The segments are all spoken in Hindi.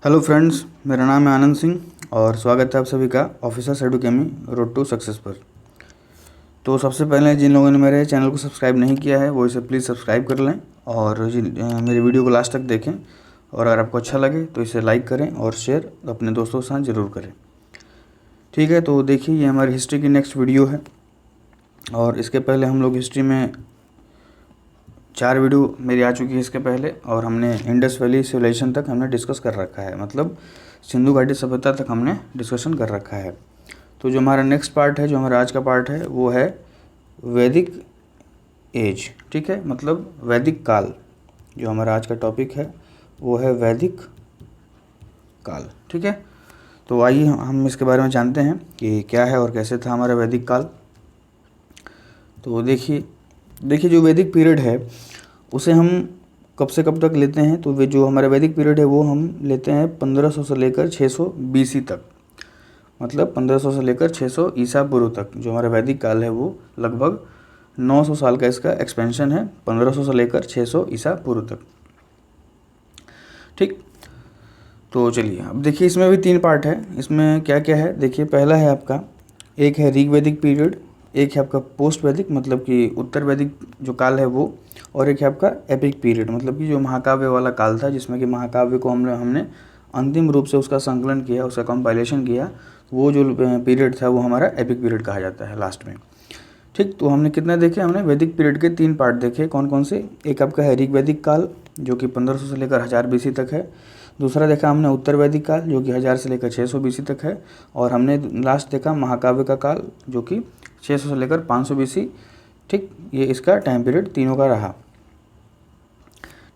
हेलो फ्रेंड्स, मेरा नाम है आनंद सिंह और स्वागत है आप सभी का ऑफिसर्स एडुकेमी रोड टू सक्सेस पर। तो सबसे पहले जिन लोगों ने मेरे चैनल को सब्सक्राइब नहीं किया है वो इसे प्लीज़ सब्सक्राइब कर लें और मेरी वीडियो को लास्ट तक देखें और अगर आपको अच्छा लगे तो इसे लाइक करें और शेयर अपने दोस्तों के साथ ज़रूर करें। ठीक है, तो देखिए ये हमारी हिस्ट्री की नेक्स्ट वीडियो है और इसके पहले हम लोग हिस्ट्री में 4 वीडियो मेरी आ चुकी है इसके पहले और हमने इंडस वैली सिविलाइजेशन तक हमने डिस्कस कर रखा है, मतलब सिंधु घाटी सभ्यता तक हमने डिस्कशन कर रखा है। तो जो हमारा नेक्स्ट पार्ट है, जो हमारा आज का पार्ट है, वो है वैदिक एज। ठीक है, मतलब वैदिक काल। जो हमारा आज का टॉपिक है वो है वैदिक काल। ठीक है, तो आइए हम इसके बारे में जानते हैं कि क्या है और कैसे था हमारा वैदिक काल। तो देखिए जो वैदिक पीरियड है उसे हम कब से कब तक लेते हैं, तो वे जो हमारा वैदिक पीरियड है वो हम लेते हैं 1500 से लेकर 600 बीसी तक, मतलब 1500 से लेकर 600 ईसा पूर्व तक। जो हमारा वैदिक काल है वो लगभग 900 साल का इसका एक्सपेंशन है, 1500 से लेकर 600 ईसा पूर्व तक। ठीक, तो चलिए अब देखिए इसमें भी 3 पार्ट है। इसमें क्या क्या है देखिए, पहला है आपका, एक है ऋग वैदिक पीरियड, एक है आपका पोस्ट वैदिक मतलब कि उत्तर वैदिक जो काल है वो, और एक है आपका एपिक पीरियड मतलब कि जो महाकाव्य वाला काल था, जिसमें कि महाकाव्य को हमने अंतिम रूप से उसका संकलन किया, उसका कंपाइलेशन किया। वो जो पीरियड था वो हमारा एपिक पीरियड कहा जाता है लास्ट में। ठीक, तो हमने कितना देखे, हमने वैदिक पीरियड के 3 पार्ट देखे। कौन कौन से? एक आपका है ऋग वैदिक काल जो कि 1500 से लेकर 1000 बीसी तक है। दूसरा देखा हमने उत्तर वैदिक काल जो कि 1000 से लेकर 600 बीसी तक है। और हमने लास्ट देखा महाकाव्य का काल जो कि 600 से लेकर 500 बीसी। ठीक, ये इसका टाइम पीरियड तीनों का रहा।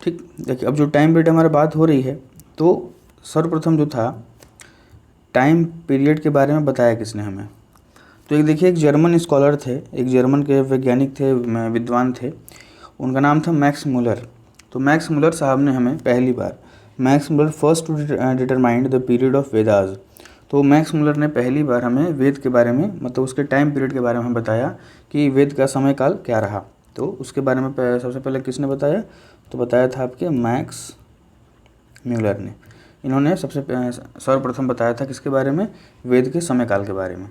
ठीक, देखिए अब जो टाइम पीरियड हमारी बात हो रही है, तो सर्वप्रथम जो था टाइम पीरियड के बारे में बताया किसने हमें, तो एक देखिए एक जर्मन स्कॉलर थे, एक जर्मन के वैज्ञानिक थे, विद्वान थे, उनका नाम था मैक्स मुलर। तो मैक्स मुलर साहब ने हमें पहली बार, Max Muller first to determined the period of Vedas. तो मैक्स मुलर ने पहली बार हमें वेद के बारे में, मतलब उसके टाइम पीरियड के बारे में बताया कि वेद का समय काल क्या रहा। तो उसके बारे में सबसे पहले किसने बताया, तो बताया था आपके मैक्स म्यूलर ने। इन्होंने सबसे सर्वप्रथम बताया था किसके बारे में, वेद के समय काल के बारे में।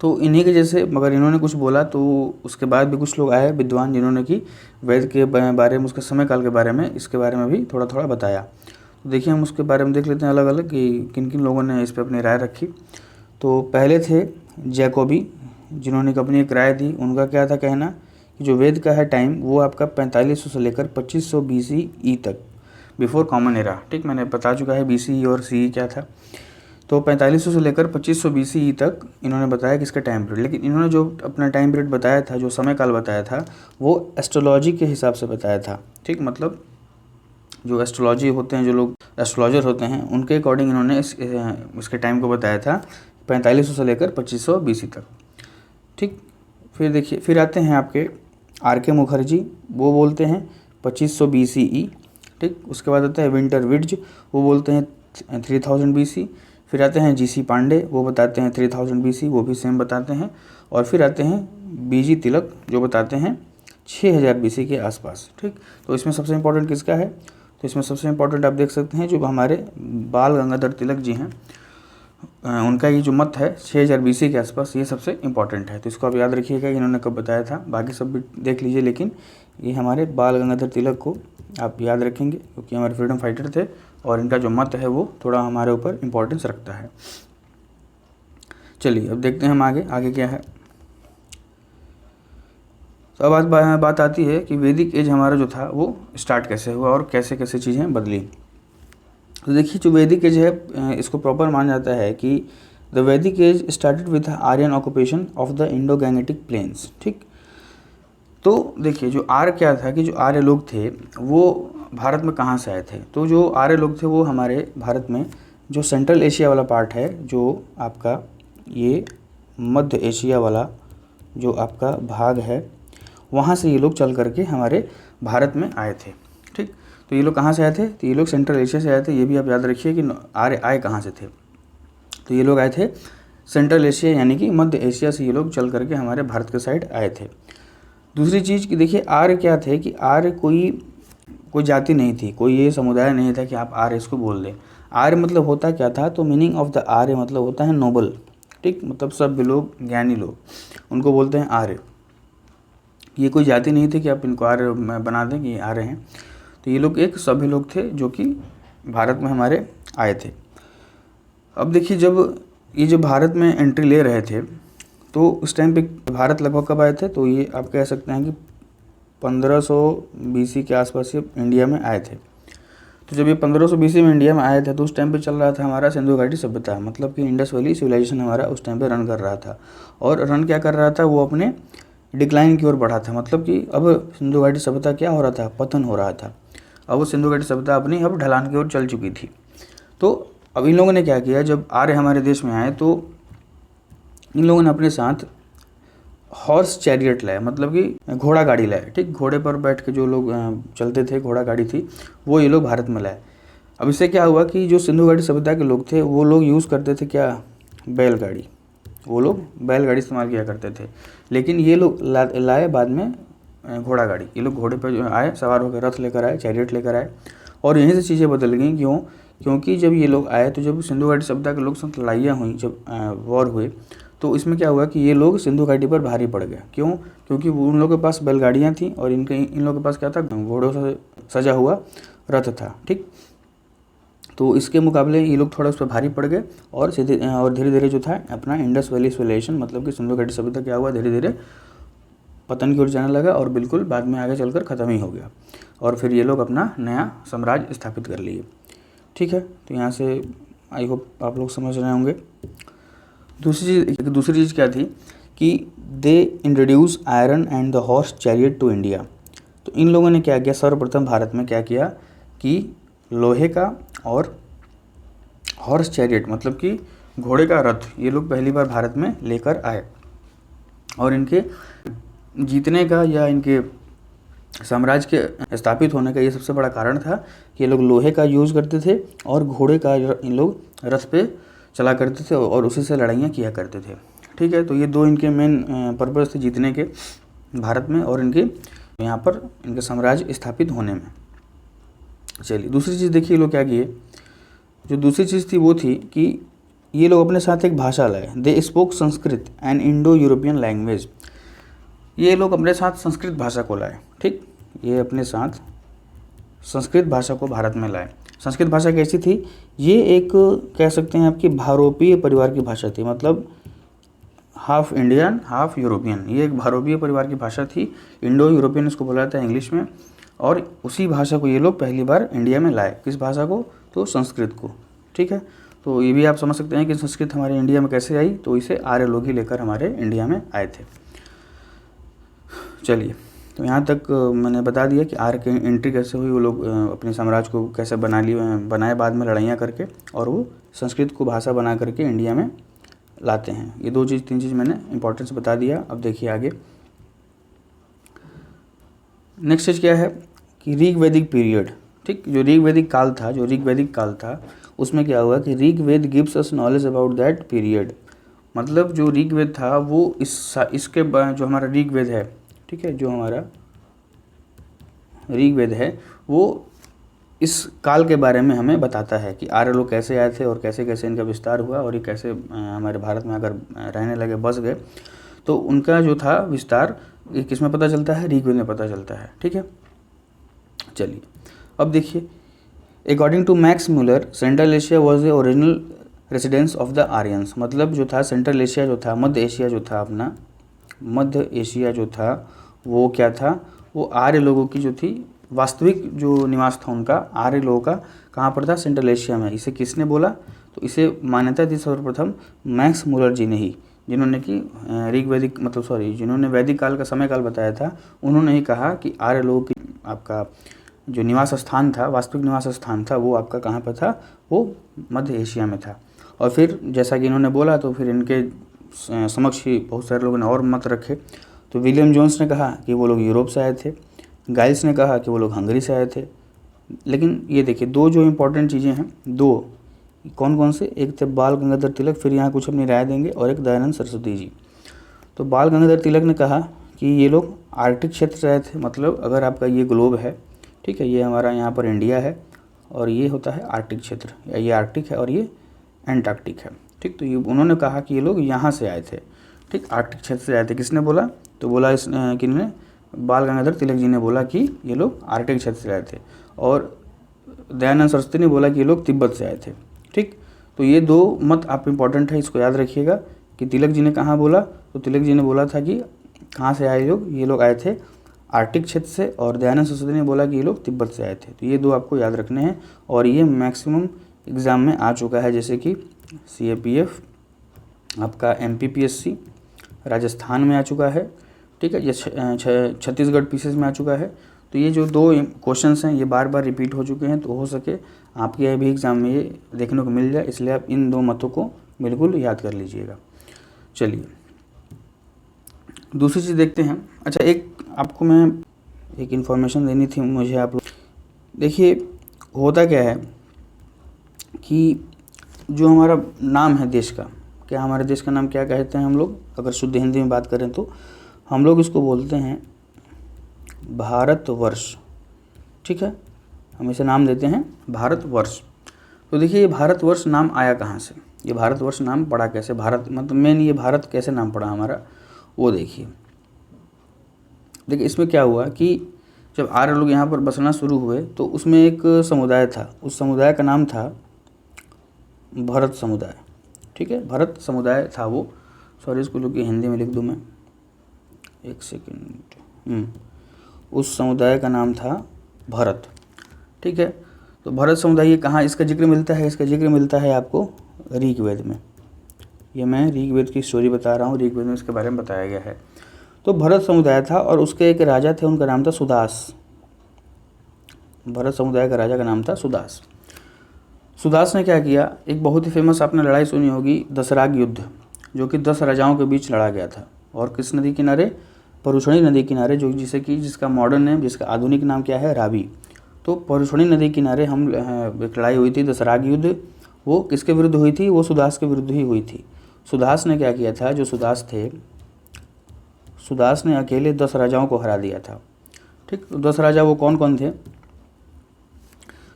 तो इन्हीं के जैसे मगर इन्होंने कुछ बोला तो उसके बाद भी कुछ लोग आए विद्वान जिन्होंने कि वेद के बारे में, उसके समय काल के बारे में, इसके बारे में भी थोड़ा थोड़ा बताया। तो देखिए हम उसके बारे में देख लेते हैं अलग अलग कि किन किन लोगों ने इस पर अपनी राय रखी। तो पहले थे जैकोबी, जिन्होंने अपनी एक राय दी। उनका क्या था कहना कि जो वेद का है टाइम वो आपका 4500 से लेकर 2500 BCE तक, बिफोर कॉमन एरा। ठीक, मैंने बता चुका है BCE और CE क्या था। तो 4500 से लेकर 2500 BCE तक इन्होंने बताया कि इसका टाइम पीरियड। लेकिन इन्होंने जो अपना टाइम पीरियड बताया था, जो समय काल बताया था, वो एस्ट्रोलॉजी के हिसाब से बताया था। ठीक, मतलब जो एस्ट्रोलॉजी होते हैं, जो लोग एस्ट्रोलॉजर होते हैं, उनके अकॉर्डिंग इन्होंने इसके टाइम को बताया था 4500 से लेकर 2500 BC तक। ठीक, फिर देखिए फिर आते हैं आपके RK मुखर्जी, वो बोलते हैं 2500 BCE। ठीक, उसके बाद आता है विंटर विड्ज, वो बोलते हैं 3000 BC। फिर आते हैं GC पांडे, वो बताते हैं 3000 BC, वो भी सेम बताते हैं। और फिर आते हैं BG तिलक जो बताते हैं 6000 BC के आसपास। ठीक, तो इसमें सबसे इम्पोर्टेंट किसका है, तो इसमें सबसे इम्पोर्टेंट आप देख सकते हैं जो हमारे बाल गंगाधर तिलक जी हैं, उनका ये जो मत है 6000 BC के आसपास, ये सबसे इम्पॉर्टेंट है। तो इसको आप याद रखिएगा कि इन्होंने कब बताया था। बाकी सब भी देख लीजिए, लेकिन ये हमारे बाल गंगाधर तिलक को आप याद रखेंगे क्योंकि हमारे फ्रीडम फाइटर थे और इनका जो मत है वो थोड़ा हमारे ऊपर इम्पोर्टेंस रखता है। चलिए अब देखते हैं हम आगे क्या है। तो अब बात आती है कि वैदिक एज हमारा जो था वो स्टार्ट कैसे हुआ और कैसे कैसे चीज़ें बदली। तो देखिए जो वैदिक एज है इसको प्रॉपर माना जाता है कि the Vedic age started with Aryan occupation of the Indo Gangetic plains. ठीक, तो देखिए जो आर्य क्या था कि जो आर्य लोग थे वो भारत में कहाँ से आए थे, तो जो आर्य लोग थे वो हमारे भारत में जो सेंट्रल एशिया वाला पार्ट है, जो आपका ये मध्य एशिया वाला जो आपका भाग है, वहाँ से ये लोग चल करके हमारे भारत में आए थे। ठीक, तो ये लोग कहाँ से आए थे, तो ये लोग सेंट्रल एशिया से आए थे। ये भी आप याद रखिए कि आर्य आए कहाँ से थे, तो ये लोग आए थे सेंट्रल एशिया यानी कि मध्य एशिया से ये लोग चल करके हमारे भारत के साइड आए थे। दूसरी चीज़ कि देखिए आर्य क्या थे कि आर्य कोई जाति नहीं थी, कोई ये समुदाय नहीं था कि आप आर्य इसको बोल दें। आर्य मतलब होता क्या था, तो मीनिंग ऑफ द आर्य मतलब होता है नोबल, ठीक, मतलब सब लोग ज्ञानी लोग, उनको बोलते हैं आर्य। ये कोई जाति नहीं थी कि आप इनको आर्य बना दें कि आर्य हैं, तो ये लोग एक सभ्य लोग थे जो कि भारत में हमारे आए थे। अब देखिए जब भारत में एंट्री ले रहे थे तो उस टाइम पे भारत लगभग कब आए थे, तो ये आप कह सकते हैं कि 1500 BC के आसपास ये इंडिया में आए थे। तो जब ये 1500 BC में इंडिया में आए थे तो उस टाइम पे चल रहा था हमारा सिंधु घाटी सभ्यता, मतलब कि इंडस वैली सिविलाइजेशन हमारा उस टाइम पे रन कर रहा था। और रन क्या कर रहा था, वो अपने डिक्लाइन की ओर बढ़ा था, मतलब कि अब सिंधु घाटी सभ्यता क्या हो रहा था, पतन हो रहा था। अब वो सिंधु घाटी सभ्यता अपनी अब ढलान की ओर चल चुकी थी। तो अब इन लोगों ने क्या किया, जब आर्य हमारे देश में आए तो इन लोगों ने अपने साथ हॉर्स चैरियट लाए, मतलब कि घोड़ा गाड़ी लाए, ठीक, घोड़े पर बैठ के जो लोग चलते थे, घोड़ा गाड़ी थी, वो ये लोग भारत में लाए। अब इससे क्या हुआ कि जो सिंधु घाटी सभ्यता के लोग थे वो लोग यूज़ करते थे क्या, बैलगाड़ी, वो लोग बैलगाड़ी इस्तेमाल किया करते थे। लेकिन ये लोग लाए बाद में घोड़ा गाड़ी, ये लोग घोड़े पर जो आए, सवार होकर रथ लेकर आए, चैरियट लेकर आए, और यहीं से चीज़ें बदल गई। क्यों, क्योंकि जब ये लोग आए तो जब सिंधु घाटी सभ्यता के लोग साथ लड़ाइयाँ हुई, जब वॉर हुए, तो इसमें क्या हुआ कि ये लोग सिंधु घाटी पर भारी पड़ गए। क्यों, क्योंकि उन लोगों के पास बैलगाड़ियाँ थीं और इन लोगों के पास क्या था, घोड़ों से सजा हुआ रथ था, ठीक। तो इसके मुकाबले ये लोग थोड़ा उस पर भारी पड़ गए और धीरे धीरे जो था अपना इंडस वैली सिविलाइजेशन, मतलब कि सिंधु घाटी सभ्यता क्या हुआ, धीरे धीरे पतन की ओर जाने लगा और बिल्कुल बाद में आगे चलकर ख़त्म ही हो गया। और फिर ये लोग अपना नया साम्राज्य स्थापित कर लिए, ठीक है। तो यहाँ से आई होप आप लोग समझ रहे होंगे। दूसरी चीज़ क्या थी कि they introduce iron and the horse chariot to India. तो इन लोगों ने क्या किया, सर्वप्रथम भारत में क्या किया कि लोहे का और हॉर्स चैरियट, मतलब कि घोड़े का रथ, ये लोग पहली बार भारत में लेकर आए। और इनके जीतने का या इनके साम्राज्य के स्थापित होने का ये सबसे बड़ा कारण था कि ये लोग लोहे का यूज़ करते थे और घोड़े का इन लोग रथ पे चला करते थे और उसी से लड़ाइयाँ किया करते थे, ठीक है। तो ये दो इनके मेन पर्पज़ थे जीतने के भारत में और इनके यहाँ पर इनके साम्राज्य स्थापित होने में। चलिए दूसरी चीज़ देखिए लोग क्या किए। जो दूसरी चीज़ थी वो थी कि ये लोग अपने साथ एक भाषा लाए। They spoke Sanskrit and Indo European language. ये लोग अपने साथ संस्कृत भाषा को लाए, ठीक, ये अपने साथ संस्कृत भाषा को भारत में लाए। संस्कृत भाषा कैसी थी, ये एक कह सकते हैं आपकी भारोपीय परिवार की भाषा थी, मतलब हाफ इंडियन हाफ यूरोपियन, ये एक भारोपीय परिवार की भाषा थी। इंडो यूरोपियन इसको बोला जाता है इंग्लिश में। और उसी भाषा को ये लोग पहली बार इंडिया में लाए। किस भाषा को, तो संस्कृत को, ठीक है। तो ये भी आप समझ सकते हैं कि संस्कृत हमारे इंडिया में कैसे आई, तो इसे आर्य लोग ही लेकर हमारे इंडिया में आए थे। चलिए तो यहाँ तक मैंने बता दिया कि आर्य की एंट्री कैसे हुई, वो लोग अपने साम्राज्य को कैसे बनाए बाद में लड़ाइयाँ करके, और वो संस्कृत को भाषा बना करके इंडिया में लाते हैं। ये तीन चीज़ मैंने इंपॉर्टेंस बता दिया। अब देखिए आगे नेक्स्ट चीज़ क्या है कि ऋग वैदिक पीरियड, ठीक। जो ऋग वैदिक काल था उसमें क्या हुआ कि Rig Veda gives us knowledge about that period. मतलब जो ऋग वेद था वो इसके जो हमारा ऋग वेद है, ठीक है, जो हमारा ऋग वेद है वो इस काल के बारे में हमें बताता है कि आर्य लोग कैसे आए थे और कैसे कैसे इनका विस्तार हुआ और ये कैसे हमारे भारत में आकर रहने लगे, बस गए। तो उनका जो था विस्तार ये किस में पता चलता है, ऋग्वेद में पता चलता है, ठीक है। चलिए अब देखिए, according to Max Muller Central Asia was the original residence of the Aryans. मतलब जो था सेंट्रल एशिया जो था, मध्य एशिया जो था अपना, मध्य एशिया जो था वो क्या था, वो आर्य लोगों की जो थी वास्तविक जो निवास था उनका, आर्य लोगों का कहाँ पर था, सेंट्रल एशिया में। इसे किसने बोला, तो इसे मान्यता दी सर्वप्रथम मैक्स मूलर जी ने ही, जिन्होंने कि जिन्होंने वैदिक काल का समय काल बताया था, उन्होंने ही कहा कि आर्य लोगों की आपका जो निवास स्थान था, वास्तविक निवास स्थान था, वो आपका कहाँ पर था, वो मध्य एशिया में था। और फिर जैसा कि इन्होंने बोला तो फिर इनके समक्ष ही बहुत सारे लोगों ने और मत रखे। तो विलियम जोन्स ने कहा कि वो लोग यूरोप से आए थे, गाइल्स ने कहा कि वो लोग हंगरी से आए थे। लेकिन ये देखिए दो जो इम्पोर्टेंट चीज़ें हैं, दो कौन कौन से, एक थे बाल गंगाधर तिलक, फिर यहाँ कुछ अपनी राय देंगे, और एक दयानंद सरस्वती जी। तो बाल गंगाधर तिलक ने कहा कि ये लोग आर्कटिक क्षेत्र से आए थे। मतलब अगर आपका ये ग्लोब है, ठीक है, ये हमारा यहाँ पर इंडिया है और ये होता है आर्कटिक क्षेत्र, ये आर्कटिक है और ये एंटार्कटिक है। ठीक, तो ये उन्होंने कहा कि ये लोग यहाँ से आए थे। ठीक, आर्कटिक क्षेत्र से आए थे। किसने बोला? तो बोला इस किन्होंने, बाल गंगाधर तिलक जी ने बोला कि ये लोग आर्कटिक क्षेत्र से आए थे, और दयानंद सरस्वती ने बोला कि ये लोग तिब्बत से आए थे। ठीक, तो ये दो मत आप इम्पॉर्टेंट है, इसको याद रखिएगा कि तिलक जी ने कहाँ बोला, तो तिलक जी ने बोला था कि कहाँ से आए लोग, ये लोग आए थे आर्कटिक क्षेत्र से, और दयानंद सरस्वती ने बोला कि ये लोग तिब्बत से आए थे। तो ये दो आपको याद रखने हैं, और ये मैक्सिमम एग्ज़ाम में आ चुका है, जैसे कि CAPF, आपका MPPSC राजस्थान में आ चुका है। ठीक है, ये छत्तीसगढ़ पीसीएस में आ चुका है। तो ये जो दो क्वेश्चंस हैं ये बार बार रिपीट हो चुके हैं, तो हो सके आपके भी एग्ज़ाम में ये देखने को मिल जाए, इसलिए आप इन दो मतों को बिल्कुल याद कर लीजिएगा। चलिए दूसरी चीज़ देखते हैं। अच्छा, एक आपको मैं एक इन्फॉर्मेशन देनी थी मुझे, आप देखिए होता क्या है कि जो हमारा नाम है देश का, क्या हमारे देश का नाम क्या कहते हैं हम लोग, अगर शुद्ध हिंदी में बात करें तो हम लोग इसको बोलते हैं भारतवर्ष। ठीक है, हम इसे नाम देते हैं भारतवर्ष। तो देखिए ये भारतवर्ष नाम आया कहाँ से, ये भारतवर्ष नाम पड़ा कैसे, भारत मतलब मेन ये भारत कैसे नाम पड़ा हमारा, वो देखिए इसमें क्या हुआ कि जब आर्य लोग यहाँ पर बसना शुरू हुए तो उसमें एक समुदाय था, उस समुदाय का नाम था भरत समुदाय। ठीक है, भरत समुदाय था वो, सॉरी इसको लोग हिंदी में लिख दूँ मैं, एक सेकेंड। उस समुदाय का नाम था भरत। ठीक है, तो भरत समुदाय ये कहाँ इसका जिक्र मिलता है, इसका जिक्र मिलता है आपको ऋग्वेद में। ये मैं ऋग्वेद की स्टोरी बता रहा हूँ, ऋग्वेद में इसके बारे में बताया गया है। तो भरत समुदाय था और उसके एक राजा थे, उनका नाम था सुदास। भरत समुदाय का राजा का नाम था सुदास। सुदास ने क्या किया, एक बहुत ही फेमस आपने लड़ाई सुनी होगी, दसराग युद्ध, जो कि 10 राजाओं के बीच लड़ा गया था। और किस नदी किनारे? परुषणी नदी किनारे, जो जिसका मॉडर्न नेम, जिसका आधुनिक नाम क्या है, रावी। तो परुषणी नदी किनारे एक लड़ाई हुई थी, दसराग युद्ध। वो किसके विरुद्ध हुई थी? वो सुदास के विरुद्ध ही हुई थी। सुदास ने क्या किया था, जो सुदास थे, सुदास ने अकेले 10 राजाओं को हरा दिया था। ठीक, तो 10 राजा वो कौन कौन थे?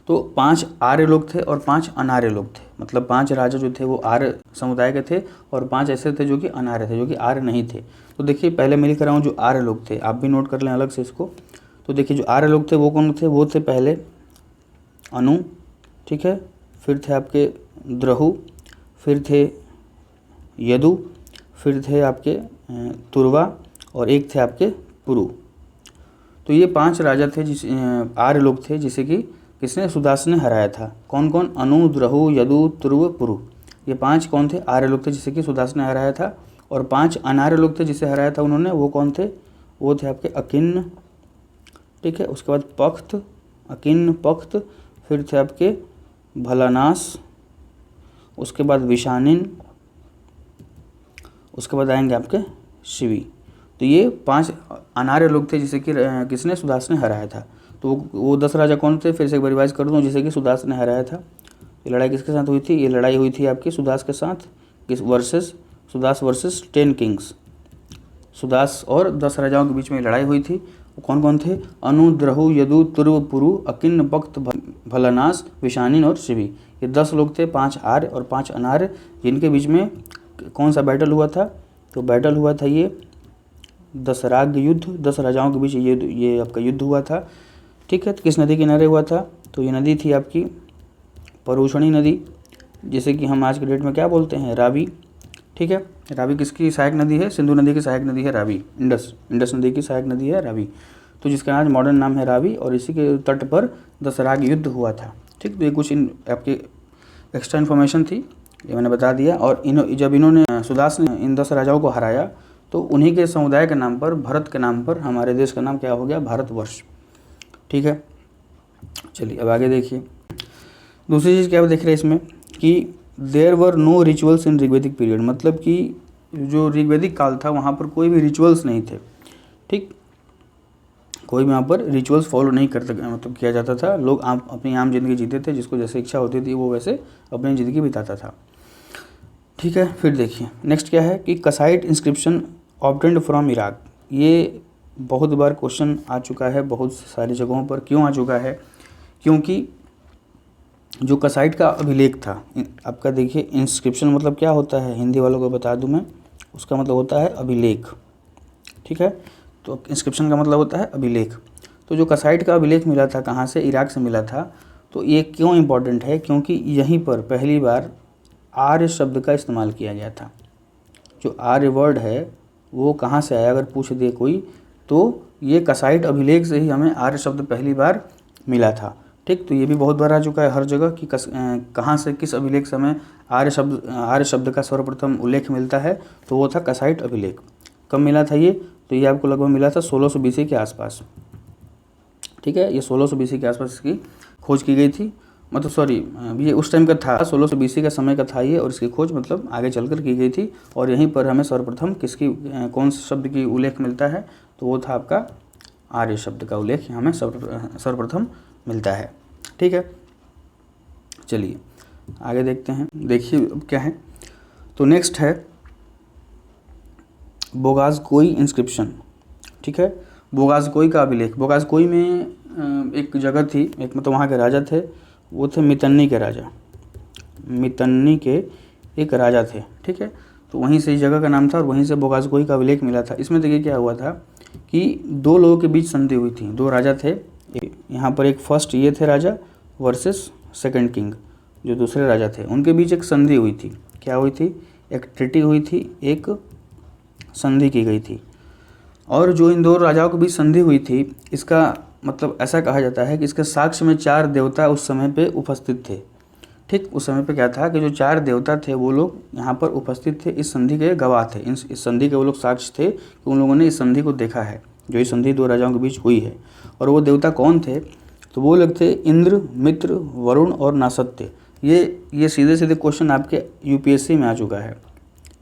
तो 5 आर्य लोग थे और 5 अनार्य लोग थे। मतलब 5 राजा जो थे वो आर्य समुदाय के थे और 5 ऐसे थे जो कि अनार्य थे, जो कि आर्य नहीं थे। तो देखिए पहले मैं लिख रहा हूँ जो आर्य लोग थे, आप भी नोट कर लें अलग से इसको। तो देखिए जो आर्य लोग थे वो कौन थे? वो थे पहले अनु, ठीक है, फिर थे आपके द्रहु, फिर थे यदु, फिर थे आपके तुर्वा, और एक थे आपके पुरु। तो ये 5 राजा थे, जिस आर्य लोग थे जिसे कि किसने? सुदास ने हराया था। कौन कौन? अनु, द्रहु, यदु, तुर्व, पुरु। ये 5 कौन थे? आर्य लोग थे जिसे कि सुदास ने हराया था। और 5 अनार्य लोग थे जिसे हराया था उन्होंने, वो कौन थे? वो थे आपके अकिन्न, ठीक है, उसके बाद पख्त, अकिन्न, पख्त, फिर थे आपके भलानास, उसके बाद विशानिन, उसके बाद आएंगे आपके शिवी। तो ये 5 अनार्य लोग थे जिसे कि किसने? सुदास ने हराया था। तो वो 10 राजा कौन थे? फिर से एक बार रिवाइज कर दूँ, जिसे कि सुदास ने हराया था। ये लड़ाई किसके साथ हुई थी? ये लड़ाई हुई थी आपकी सुदास के साथ, किस versus? Sudas versus 10 Kings. Sudas और 10 राजाओं के बीच में लड़ाई हुई थी। वो कौन कौन थे? अनु, द्रहु, यदु, तुर्व, पुरु, अकिन्न, पख्त, भलानास, विशानिन और शिवी। ये 10 लोग थे, 5 आर्य और 5 अनार्य, जिनके बीच में कौन सा बैटल हुआ था? तो बैटल हुआ था ये दसराग युद्ध, 10 राजाओं के बीच ये आपका युद्ध हुआ था। ठीक है, तो किस नदी किनारे हुआ था? तो ये नदी थी आपकी परुषणी नदी, जिसे कि हम आज के डेट में क्या बोलते हैं? रावी। ठीक है, रावी किसकी सहायक नदी है? सिंधु नदी की सहायक नदी है रावी। इंडस नदी की सहायक नदी है रावी, तो जिसका आज मॉडर्न नाम है रावी, और इसी के तट पर दसराग युद्ध हुआ था। ठीक, तो ये कुछ आपके एक्स्ट्रा इन्फॉर्मेशन थी, ये मैंने बता दिया। और जब इन्होंने सुदास ने इन 10 राजाओं को हराया तो उन्हीं के समुदाय के नाम पर, भरत के नाम पर, हमारे देश का नाम क्या हो गया? भारतवर्ष। ठीक है, चलिए अब आगे देखिए। दूसरी चीज़ क्या देख रहे हैं इसमें कि there were no rituals in Rigvedic period, मतलब कि जो ऋग्वेदिक काल था वहाँ पर कोई भी रिचुअल्स नहीं थे। ठीक, कोई भी वहाँ पर रिचुअल्स फॉलो नहीं करते, मतलब किया जाता था। लोग अपनी आम जिंदगी जीते थे, जिसको जैसे इच्छा होती थी वो वैसे अपनी ज़िंदगी बिताता था। ठीक है, फिर देखिए नेक्स्ट क्या है कि कसाइट इंस्क्रिप्शन ऑब्टेन्ड फ्रॉम इराक। ये बहुत बार क्वेश्चन आ चुका है बहुत सारी जगहों पर। क्यों आ चुका है? क्योंकि जो कसाइट का अभिलेख था, आपका देखिए इंस्क्रिप्शन मतलब क्या होता है, हिंदी वालों को बता दूं मैं, उसका मतलब होता है अभिलेख, ठीक है। तो इंस्क्रिप्शन का मतलब होता है अभिलेख। तो जो कसाइट का अभिलेख मिला था, कहाँ से, इराक से मिला था। तो ये क्यों इम्पोर्टेंट है, क्योंकि यहीं पर पहली बार आर्य शब्द का इस्तेमाल किया गया था। जो आर्य वर्ड है वो कहाँ से आया, अगर पूछ दे कोई, तो ये कसाइट अभिलेख से ही हमें आर्य शब्द पहली बार मिला था, ठीक। तो ये भी बहुत बार आ चुका है हर जगह कि कहाँ से, किस अभिलेख से हमें आर्य शब्द का सर्वप्रथम उल्लेख मिलता है, तो वो था कसाइट अभिलेख। कब मिला था ये, तो ये आपको लगभग मिला था 1600 BC के आसपास, ठीक है। ये 1600 BC के आसपास इसकी खोज की गई थी, मतलब सॉरी, ये उस टाइम का था, 1600 BC का समय का था ये, और इसकी खोज मतलब आगे चलकर की गई थी। और यहीं पर हमें सर्वप्रथम किसकी, कौन से शब्द की उल्लेख मिलता है, तो वो था आपका आर्य शब्द का उल्लेख हमें सर्वप्रथम मिलता है, ठीक है। चलिए आगे देखते हैं। देखिए अब क्या है, तो नेक्स्ट है बोगाज़कोई इंस्क्रिप्शन, ठीक है। बोगाज़कोई का अभिलेख। बोगाज़कोई में एक जगह थी, एक मतलब वहाँ के राजा थे, वो थे मितन्नी के राजा, मितन्नी के एक राजा थे, ठीक है। तो वहीं से इस जगह का नाम था और वहीं से बोगाज़कोई का अभिलेख मिला था। इसमें देखिए क्या हुआ था कि दो लोगों के बीच संधि हुई थी, दो राजा थे, यहाँ पर एक फर्स्ट ये थे राजा वर्सेस सेकंड किंग, जो दूसरे राजा थे, उनके बीच एक संधि हुई थी। क्या हुई थी, एक ट्रीटी हुई थी, एक संधि की गई थी। और जो इन दो राजाओं के बीच संधि हुई थी, इसका मतलब ऐसा कहा जाता है कि इसके साक्ष्य में 4 देवता उस समय पे उपस्थित थे, ठीक। उस समय पे क्या था कि जो 4 देवता थे वो लोग यहाँ पर उपस्थित थे, इस संधि के गवाह थे, इस संधि के वो लोग साक्ष्य थे कि उन लोगों ने इस संधि को देखा है, जो ये संधि दो राजाओं के बीच हुई है। और वो देवता कौन थे, तो वो लोग थे इंद्र, मित्र, वरुण और नासत्य। ये सीधे सीधे क्वेश्चन आपके यूपीएससी में आ चुका है।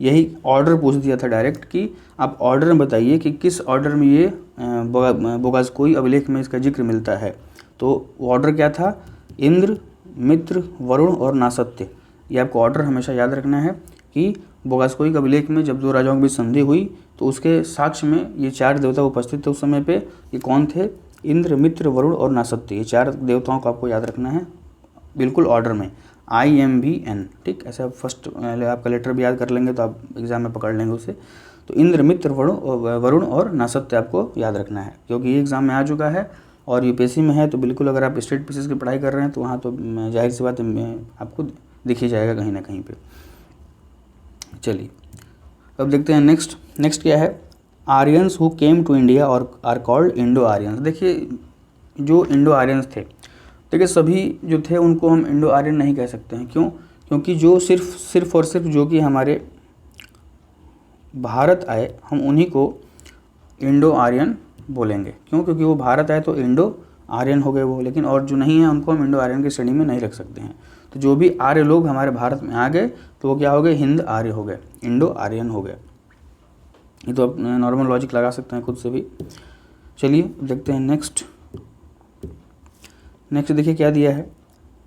यही ऑर्डर पूछ दिया था डायरेक्ट कि आप ऑर्डर में बताइए कि किस ऑर्डर में ये बोगाज़कोई अभिलेख में इसका जिक्र मिलता है। तो ऑर्डर क्या था, इंद्र, मित्र, वरुण और नासत्य। ये आपको ऑर्डर हमेशा याद रखना है कि बोगाज़कोई के अभिलेख में जब दो राजाओं के बीच संधि हुई तो उसके साक्ष्य में ये 4 देवता उपस्थित थे उस समय पे। ये कौन थे, इंद्र, मित्र, वरुण और नासत्य। ये 4 देवताओं को आपको याद रखना है बिल्कुल ऑर्डर में, IMVN, ठीक। ऐसे आप फर्स्ट आपका लेटर भी याद कर लेंगे तो आप एग्जाम में पकड़ लेंगे उसे। तो इंद्र, मित्र, वरुण और नासत्य आपको याद रखना है, क्योंकि ये एग्ज़ाम में आ चुका है और यूपीएससी में है। तो बिल्कुल अगर आप स्टेट पीसीएस की पढ़ाई कर रहे हैं तो वहाँ तो जाहिर सी बात आपको दिख ही जाएगा कहीं ना कहीं पे। चलिए अब देखते हैं नेक्स्ट क्या है, Aryans who came to India और आर कॉल्ड इंडो आर्यंस। देखिए जो इंडो आर्यंस थे, देखिए सभी जो थे उनको हम इंडो आर्यन नहीं कह सकते हैं। क्यों, क्योंकि जो सिर्फ और सिर्फ जो कि हमारे भारत आए, हम उन्हीं को इंडो आर्यन बोलेंगे। क्यों, क्योंकि वो भारत आए तो इंडो आर्यन हो गए वो, लेकिन और जो नहीं है उनको हम इंडो आर्यन की श्रेणी में नहीं रख सकते हैं। तो जो भी आर्य लोग हमारे भारत में आ गए तो वो क्या हो गए, हिंद आर्य हो गए, इंडो आर्यन हो गए। ये तो आप नॉर्मल लॉजिक लगा सकते हैं खुद से भी। चलिए देखते हैं नेक्स्ट देखिए क्या दिया है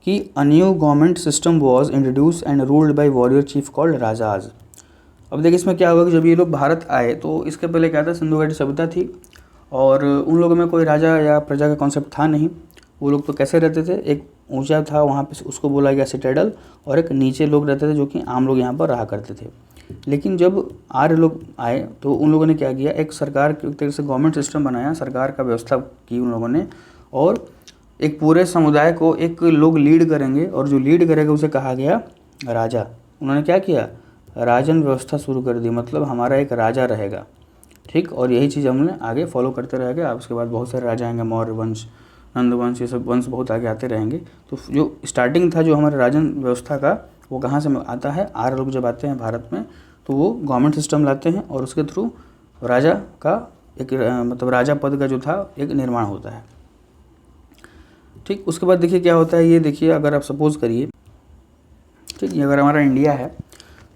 कि a new government system was introduce and ruled by warrior chief called राजाज। अब देखिए इसमें क्या हुआ कि जब ये लोग भारत आए तो इसके पहले क्या था, सिंधु घाटी सभ्यता थी और उन लोगों में कोई राजा या प्रजा का कॉन्सेप्ट था नहीं। वो लोग तो कैसे रहते थे, एक ऊंचा था वहाँ पे उसको बोला गया सिटाडेल, और एक नीचे लोग रहते थे जो कि आम लोग यहाँ पर रहा करते थे। लेकिन जब आर्य लोग आए तो उन लोगों ने क्या किया, एक सरकार के तरह से गवर्नमेंट सिस्टम बनाया, सरकार का व्यवस्था की उन लोगों ने, और एक पूरे समुदाय को एक लोग लीड करेंगे और जो लीड करेगा उसे कहा गया राजा। उन्होंने क्या किया, राजन व्यवस्था शुरू कर दी, मतलब हमारा एक राजा रहेगा, ठीक। और यही चीज़ हमने आगे फॉलो करते रहेंगे। अब उसके बाद बहुत सारे राजा आएंगे, मौर्य वंश, नंद वंश, ये सब वंश बहुत आगे आते रहेंगे। तो जो स्टार्टिंग था जो हमारे राजन व्यवस्था का, वो कहाँ से आता है, आर्य लोग जब आते हैं भारत में तो वो गवर्नमेंट सिस्टम लाते हैं और उसके थ्रू राजा का एक मतलब राजा पद का जो था एक निर्माण होता है, ठीक। उसके बाद देखिए क्या होता है, ये देखिए अगर आप सपोज करिए, ठीक, ये अगर हमारा इंडिया है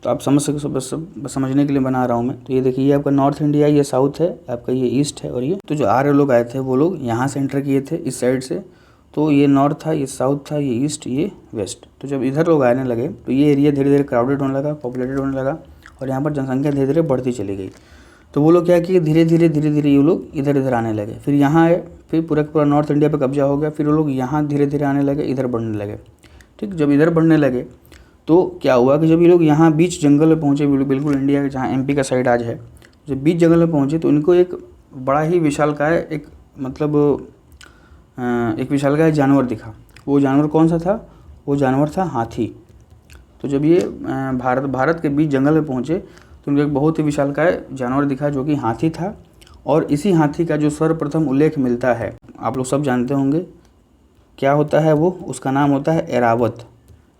तो आप समझ सकते, बस समझने के लिए बना रहा हूँ मैं। तो ये देखिए ये आपका नॉर्थ इंडिया, ये साउथ है आपका, ये ईस्ट है, और ये तो जो आर्य लोग आए थे वो लोग यहाँ से एंटर किए थे इस साइड से। तो ये नॉर्थ था, ये साउथ था, ये ईस्ट, ये वेस्ट। तो जब इधर लोग आने लगे तो ये एरिया धीरे धीरे क्राउडेड होने लगा, पॉपुलेटेड होने लगा और यहाँ पर जनसंख्या धीरे धीरे बढ़ती चली गई। तो वो लोग क्या किए, धीरे धीरे ये लोग इधर इधर आने लगे। फिर यहाँ आए, फिर पूरा नॉर्थ इंडिया पर कब्जा हो गया। फिर वो लोग यहाँ धीरे धीरे आने लगे, इधर बढ़ने लगे, ठीक, जब इधर बढ़ने लगे तो क्या हुआ कि जब ये लोग यहाँ बीच जंगल में पहुँचे, बिल्कुल इंडिया के जहाँ एमपी का साइड आज है, जब बीच जंगल में पहुँचे तो इनको एक बड़ा ही विशालकाय एक मतलब एक विशालकाय जानवर दिखा। वो जानवर कौन सा था? वो जानवर था हाथी। तो जब ये भारत के बीच जंगल में पहुँचे तो उनको एक बहुत ही विशालकाय जानवर दिखा जो कि हाथी था। और इसी हाथी का जो सर्वप्रथम उल्लेख मिलता है, आप लोग सब जानते होंगे क्या होता है वो, उसका नाम होता है ऐरावत,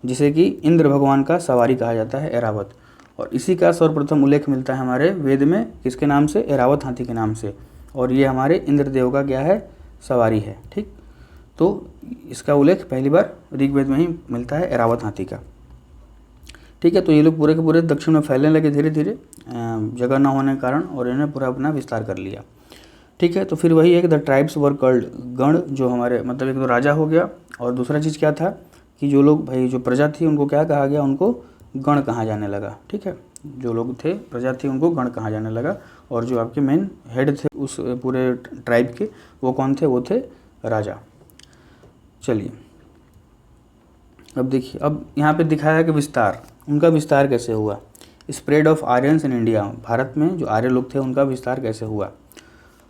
जिसे कि इंद्र भगवान का सवारी कहा जाता है, ऐरावत। और इसी का सर्वप्रथम उल्लेख मिलता है हमारे वेद में, किसके नाम से? ऐरावत हाथी के नाम से। और ये हमारे इंद्रदेव का क्या है? सवारी है। ठीक, तो इसका उल्लेख पहली बार ऋग्वेद में ही मिलता है, ऐरावत हाथी का। ठीक है, तो ये लोग पूरे के पूरे दक्षिण में फैलने लगे धीरे धीरे, जगह न होने के कारण, और इन्होंने पूरा अपना विस्तार कर लिया। ठीक है, तो फिर वही है कि द ट्राइब्स वर कॉल्ड, गण जो हमारे मतलब एक तो राजा हो गया, और दूसरा चीज़ क्या था कि जो लोग भाई जो प्रजा थी उनको क्या कहा गया? उनको गण कहा जाने लगा। ठीक है, जो लोग थे प्रजा थी उनको गण कहा जाने लगा। और जो आपके मेन हेड थे उस पूरे ट्राइब के, वो कौन थे? वो थे राजा। चलिए अब देखिए, अब यहाँ पे दिखाया है कि विस्तार, उनका विस्तार कैसे हुआ। Spread of Aryans in India, Bharat में जो आर्य लोग थे उनका विस्तार कैसे हुआ।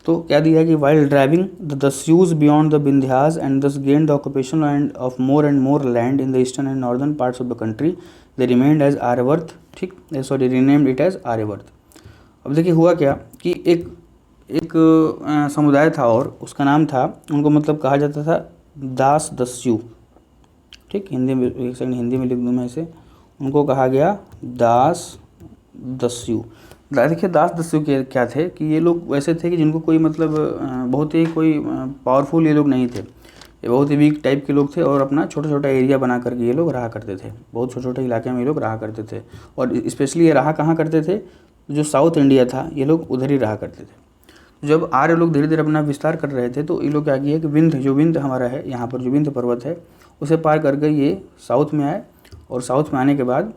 तो क्या दिया है कि while driving the Dasyus beyond the Vindhyas and thus gain the occupation and more land in the eastern and northern parts of the country, they remained as Aryavarta. ठीक, sorry, renamed it as Aryavarta. अब देखिए हुआ क्या कि एक समुदाय था और उसका नाम था, उनको मतलब कहा जाता था दास दस्यू। ठीक, हिंदी में एक सेकंड हिंदी में लिख दूँ मैं इसे, उनको कहा गया दास दस्यू। देखिए दास दस्यु के क्या थे कि ये लोग वैसे थे कि जिनको कोई मतलब बहुत ही कोई पावरफुल ये लोग नहीं थे, ये बहुत ही वीक टाइप के लोग थे, और अपना छोटा छोटा एरिया बना करके ये लोग रहा करते थे, बहुत छोटे छोटे इलाके में ये लोग रहा करते थे। और स्पेशली ये रहा कहाँ करते थे? जो साउथ इंडिया था ये लोग उधर ही रहा करते थे। जब आर्य लोग धीरे धीरे अपना विस्तार कर रहे थे तो ये लोग क्या किया कि विंध्य हमारा है यहाँ पर, जो विंध्य पर्वत है उसे पार करके ये साउथ में आए, और साउथ में आने के बाद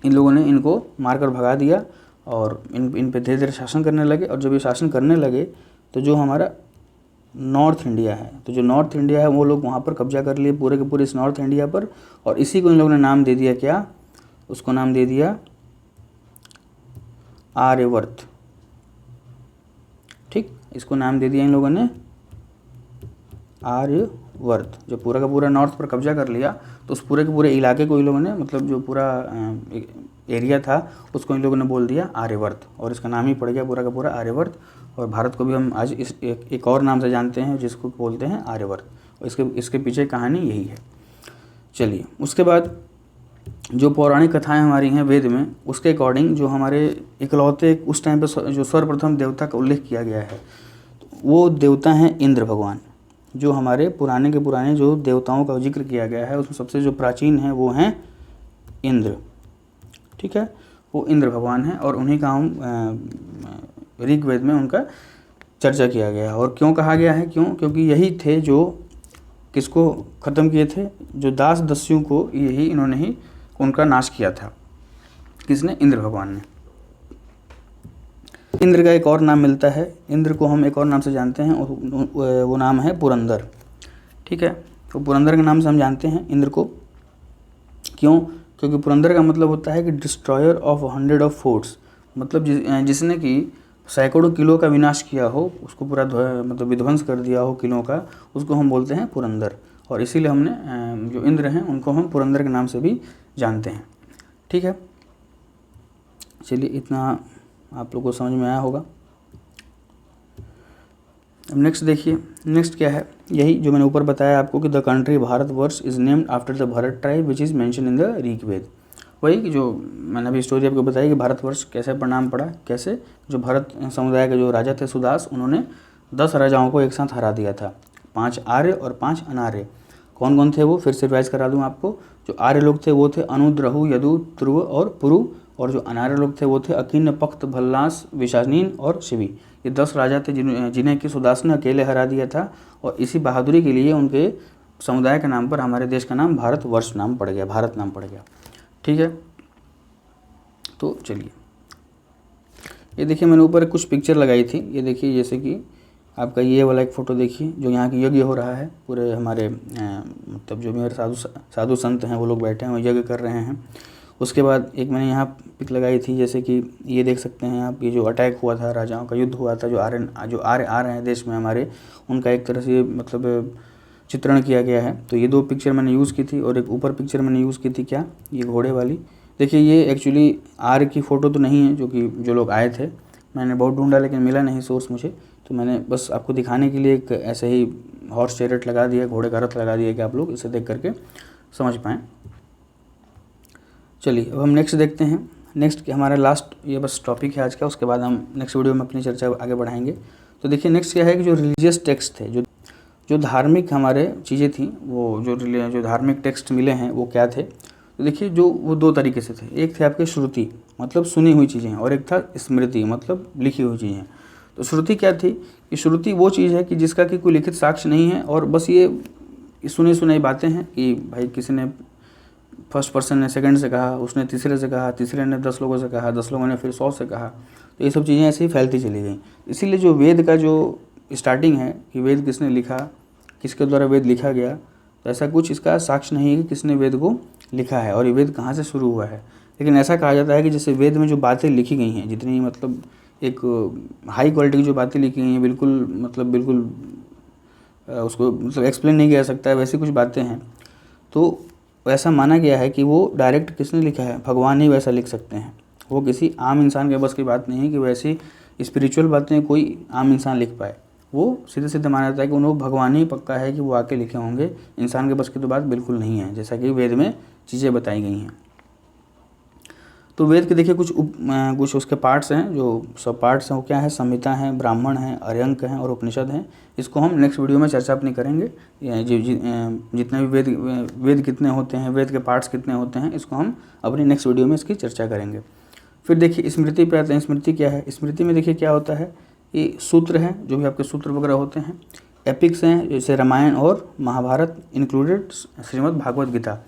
इन लोगों ने इनको मारकर भगा दिया और इन पे धीरे धीरे शासन करने लगे। और जब ये शासन करने लगे तो जो हमारा नॉर्थ इंडिया है, तो जो नॉर्थ इंडिया है वो लोग वहाँ पर कब्जा कर लिए पूरे के पूरे इस नॉर्थ इंडिया पर। और इसी को इन लोगों ने नाम दे दिया क्या? उसको नाम दे दिया आर्यवर्त। ठीक, इसको नाम दे दिया इन लोगों ने आर्यवर्त। जो पूरा का पूरा नॉर्थ पर कब्जा कर लिया तो उस पूरे के पूरे इलाके को इन लोगों ने मतलब जो पूरा एरिया था उसको इन लोगों ने बोल दिया आर्यवर्त, और इसका नाम ही पड़ गया पूरा का पूरा आर्यवर्त। और भारत को भी हम आज इस एक और नाम से जानते हैं जिसको बोलते हैं आर्यवर्त, और इसके पीछे कहानी यही है। चलिए उसके बाद जो पौराणिक कथाएं हमारी हैं वेद में, उसके अकॉर्डिंग जो हमारे इकलौते उस टाइम पर जो सर्वप्रथम देवता का उल्लेख किया गया है वो देवता हैं इंद्र भगवान। जो हमारे पुराने के पुराने जो देवताओं का जिक्र किया गया है उसमें सबसे जो प्राचीन है वो हैं इंद्र। ठीक है, वो इंद्र भगवान हैं, और उन्हीं का हम ऋग्वेद में उनका चर्चा किया गया है। और क्यों कहा गया है? क्योंकि यही थे जो किसको ख़त्म किए थे? जो दास दस्यु को यही इन्होंने ही उनका नाश किया था। किसने? इंद्र भगवान ने। इंद्र का एक और नाम मिलता है, इंद्र को हम एक और नाम से जानते हैं, वो नाम है पुरंदर। ठीक है, तो पुरंदर के नाम से हम जानते हैं इंद्र को। क्यों? क्योंकि पुरंदर का मतलब होता है कि डिस्ट्रॉयर ऑफ 100 ऑफ फोर्ट्स, मतलब जिसने कि सैकड़ों किलो का विनाश किया हो, उसको पूरा मतलब विध्वंस कर दिया हो किलों का, उसको हम बोलते हैं पुरंदर। और इसीलिए हमने जो इंद्र हैं उनको हम पुरंदर के नाम से भी जानते हैं। ठीक है, चलिए इतना आप लोगों को समझ में आया होगा। अब नेक्स्ट देखिए, नेक्स्ट क्या है? यही जो मैंने ऊपर बताया आपको कि the country Bharatvarsha is named after the Bharata tribe which is mention in the Rigveda. वही कि जो मैंने अभी स्टोरी आपको बताई कि भारतवर्ष कैसे परिणाम पड़ा, कैसे जो भरत समुदाय के जो राजा थे सुदास, उन्होंने 10 राजाओं को एक साथ हरा दिया था, 5 आर्य और 5 अनार्य। कौन कौन थे वो? फिर से रिवाइज करा दूँ आपको। जो आर्य लोग थे वो थे अनुद, रहु, यदु, ध्रुव और पुरु, और जो अनार्य लोग थे वो थे अकिन, पक्त, भल्लास, विशानीन और शिवी। ये 10 राजा थे जिन्हें कि सुदास ने अकेले हरा दिया था, और इसी बहादुरी के लिए उनके समुदाय के नाम पर हमारे देश का नाम भारतवर्ष नाम पड़ गया, भारत नाम पड़ गया। ठीक है, तो चलिए ये देखिए मैंने ऊपर कुछ पिक्चर लगाई थी, ये देखिए जैसे कि आपका ये वाला एक फ़ोटो देखिए जो यहाँ की यज्ञ हो रहा है, पूरे हमारे मतलब जो मेरे साधु संत हैं वो लोग बैठे हैं, वो यज्ञ कर रहे हैं। उसके बाद एक मैंने यहाँ पिक लगाई थी, जैसे कि ये देख सकते हैं आप, ये जो अटैक हुआ था, राजाओं का युद्ध हुआ था, जो आ रहे हैं देश में हमारे, उनका एक तरह से मतलब चित्रण किया गया है। तो ये 2 पिक्चर मैंने यूज़ की थी, और एक ऊपर पिक्चर मैंने यूज़ की थी क्या, ये घोड़े वाली। देखिए ये एक्चुअली आर की फ़ोटो तो नहीं है, जो लोग आए थे, मैंने बहुत ढूंढा लेकिन मिला नहीं सोर्स मुझे, तो मैंने बस आपको दिखाने के लिए एक ऐसे ही हॉर्स चैरिट लगा दिया, घोड़े का रथ लगा दिया कि आप लोग इसे देख करके समझ पाएँ। चलिए अब हम नेक्स्ट देखते हैं। नेक्स्ट हमारा लास्ट ये बस टॉपिक है आज का, उसके बाद हम नेक्स्ट वीडियो में अपनी चर्चा आगे बढ़ाएंगे। तो देखिए नेक्स्ट क्या है कि जो रिलीजियस टेक्स्ट थे, जो धार्मिक हमारे चीज़ें थी, वो जो धार्मिक टेक्स्ट मिले हैं वो क्या थे। तो देखिए वो 2 तरीके से थे। एक थे आपके श्रुति, मतलब सुनी हुई चीज़ें, और एक था स्मृति, मतलब लिखी हुई चीज़ें। तो श्रुति क्या थी कि श्रुति वो चीज़ है कि जिसका कि कोई लिखित साक्ष्य नहीं है, और बस ये सुनी सुनाई बातें हैं कि भाई किसी ने फर्स्ट पर्सन ने सेकंड से कहा, उसने तीसरे से कहा, तीसरे ने 10 लोगों से कहा, 10 लोगों ने फिर 100 से कहा। तो ये सब चीज़ें ऐसे ही फैलती चली गई। इसीलिए जो वेद का जो स्टार्टिंग है कि वेद किसने लिखा, किसके द्वारा वेद लिखा गया, तो ऐसा कुछ इसका साक्ष्य नहीं है कि किसने वेद को लिखा है और ये वेद कहाँ से शुरू हुआ है। लेकिन ऐसा कहा जाता है कि जैसे वेद में जो बातें लिखी गई हैं, जितनी मतलब एक हाई क्वालिटी की जो बातें लिखी गई हैं, बिल्कुल उसको मतलब एक्सप्लेन नहीं किया सकता है, वैसी कुछ बातें हैं। तो ऐसा माना गया है कि वो डायरेक्ट किसने लिखा है, भगवान ही वैसा लिख सकते हैं। वो किसी आम इंसान के बस की बात नहीं है कि वैसी स्पिरिचुअल बातें कोई आम इंसान लिख पाए। वो सीधे सीधे माना जाता है कि उन लोग भगवान ही पक्का है कि वो आके लिखे होंगे, इंसान के बस की तो बात बिल्कुल नहीं है, जैसा कि वेद में चीज़ें बताई गई हैं। तो वेद के देखिए कुछ उसके पार्ट्स हैं, जो सब पार्ट्स हैं वो क्या है, संहिता है, ब्राह्मण है, अर्यंक हैं और उपनिषद हैं। इसको हम नेक्स्ट वीडियो में चर्चा अपनी करेंगे। जितने भी वेद कितने होते हैं, वेद के पार्ट्स कितने होते हैं, इसको हम अपनी नेक्स्ट वीडियो में इसकी चर्चा करेंगे। फिर देखिए स्मृति पे आते हैं। स्मृति क्या है, स्मृति में देखिए क्या होता है, ये सूत्र हैं, जो भी आपके सूत्र वगैरह होते हैं। एपिक्स हैं, जैसे रामायण और महाभारत इंक्लूडेड, श्रीमद् भागवत गीता,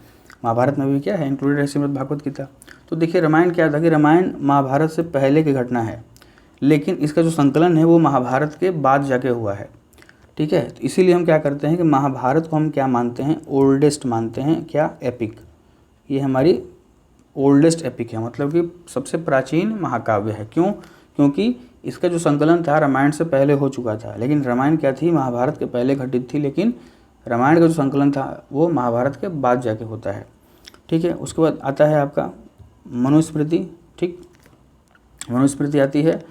महाभारत में भी क्या है इंक्लूडेड है श्रीमद् भागवत गीता। तो देखिए रामायण क्या था कि रामायण महाभारत से पहले की घटना है, लेकिन इसका जो संकलन है वो महाभारत के बाद जाके हुआ है। ठीक है, तो इसीलिए हम क्या करते हैं कि महाभारत को हम क्या मानते हैं, ओल्डेस्ट मानते हैं, क्या, एपिक। ये हमारी ओल्डेस्ट एपिक है, मतलब कि सबसे प्राचीन महाकाव्य है। क्यों? क्योंकि इसका जो संकलन था रामायण से पहले हो चुका था, लेकिन रामायण क्या थी, महाभारत के पहले घटित थी, लेकिन रामायण का जो संकलन था वो महाभारत के बाद जाके होता है। ठीक है, उसके बाद आता है आपका मनुस्मृति। ठीक, मनुस्मृति आती है,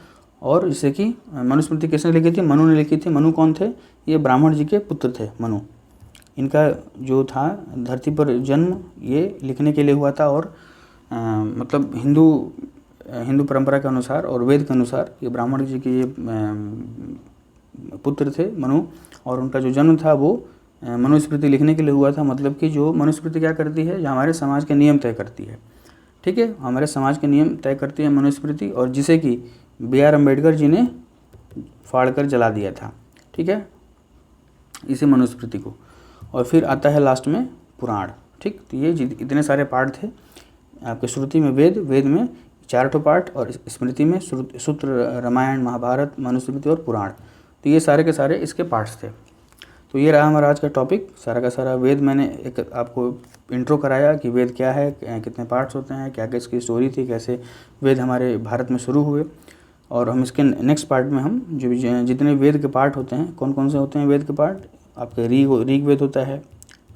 और जैसे कि मनुस्मृति किसने लिखी थी, मनु ने लिखी थी। मनु कौन थे, ये ब्राह्मण जी के पुत्र थे मनु। इनका जो था धरती पर जन्म ये लिखने के लिए हुआ था, और मतलब हिंदू परंपरा के अनुसार और वेद के अनुसार ये ब्राह्मण जी के ये पुत्र थे मनु, और उनका जो जन्म था वो मनुस्मृति लिखने के लिए हुआ था। मतलब कि जो मनुस्मृति क्या करती है, जो हमारे समाज के नियम तय करती है। ठीक है, हमारे समाज के नियम तय करती है मनुस्मृति, और जिसे कि B.R. अम्बेडकर जी ने फाड़ कर जला दिया था। ठीक है, इसी मनुस्मृति को। और फिर आता है लास्ट में पुराण। ठीक, तो ये इतने सारे पार्ट थे आपके। श्रुति में वेद में 4 पार्ट, और स्मृति में सूत्र, रामायण, महाभारत, मनुस्मृति और पुराण। तो ये सारे के सारे इसके पार्ट्स थे। तो ये रहा हमारा आज का टॉपिक, सारा का सारा वेद। मैंने एक आपको इंट्रो कराया कि वेद क्या है, कितने पार्ट्स होते हैं, क्या क्या इसकी स्टोरी थी, कैसे वेद हमारे भारत में शुरू हुए। और हम इसके नेक्स्ट पार्ट में हम जो जितने वेद के पार्ट होते हैं, कौन कौन से होते हैं वेद के पार्ट, आपके ऋग वेद होता है,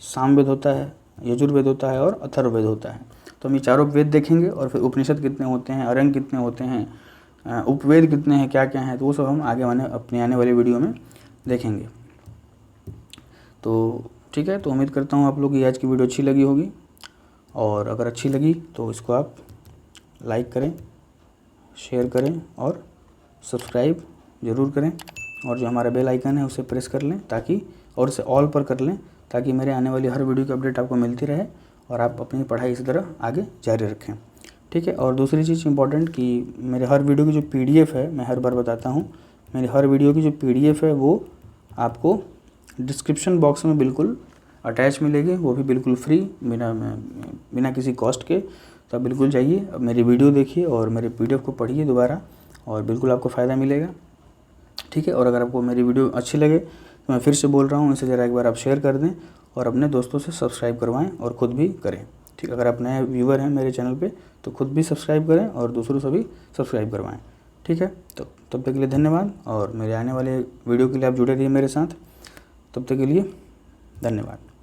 सामवेद होता है, यजुर्वेद होता है और अथर्ववेद होता है। तो हम ये चारों वेद देखेंगे, और फिर उपनिषद कितने होते हैं, अर्यंक कितने होते हैं, उपवेद कितने हैं, क्या क्या हैं, तो वो सब हम आगे अपनी आने वाली वीडियो में देखेंगे। तो ठीक है, तो उम्मीद करता हूँ आप लोग की आज की वीडियो अच्छी लगी होगी, और अगर अच्छी लगी तो इसको आप लाइक करें, शेयर करें और सब्सक्राइब ज़रूर करें, और जो हमारा बेल आइकन है उसे प्रेस कर लें, ताकि और उसे ऑल पर कर लें, ताकि मेरे आने वाली हर वीडियो की अपडेट आपको मिलती रहे और आप अपनी पढ़ाई इसी तरह आगे जारी रखें। ठीक है, और दूसरी चीज़ इम्पॉर्टेंट कि मेरे हर वीडियो की जो PDF है, मैं हर बार बताता हूँ, मेरी हर वीडियो की जो PDF है वो आपको डिस्क्रिप्शन बॉक्स में बिल्कुल अटैच मिलेगी, वो भी बिल्कुल फ्री, बिना किसी कॉस्ट के। तो आप बिल्कुल जाइए, अब मेरी वीडियो देखिए और मेरे PDF को पढ़िए दोबारा, और बिल्कुल आपको फ़ायदा मिलेगा। ठीक है। और अगर आपको मेरी वीडियो अच्छी लगे तो मैं फिर से बोल रहा हूँ, इसे ज़रा एक बार आप शेयर कर दें और अपने दोस्तों से सब्सक्राइब करवाएं और ख़ुद भी करें। ठीक, अगर आप नए व्यूवर हैं मेरे चैनल पे तो खुद भी सब्सक्राइब करें और दूसरों से भी सब्सक्राइब करवाएं। ठीक है, तो तब तक के लिए धन्यवाद और मेरे आने वाले वीडियो के लिए आप जुड़े रहिए मेरे साथ। तब तक के लिए धन्यवाद।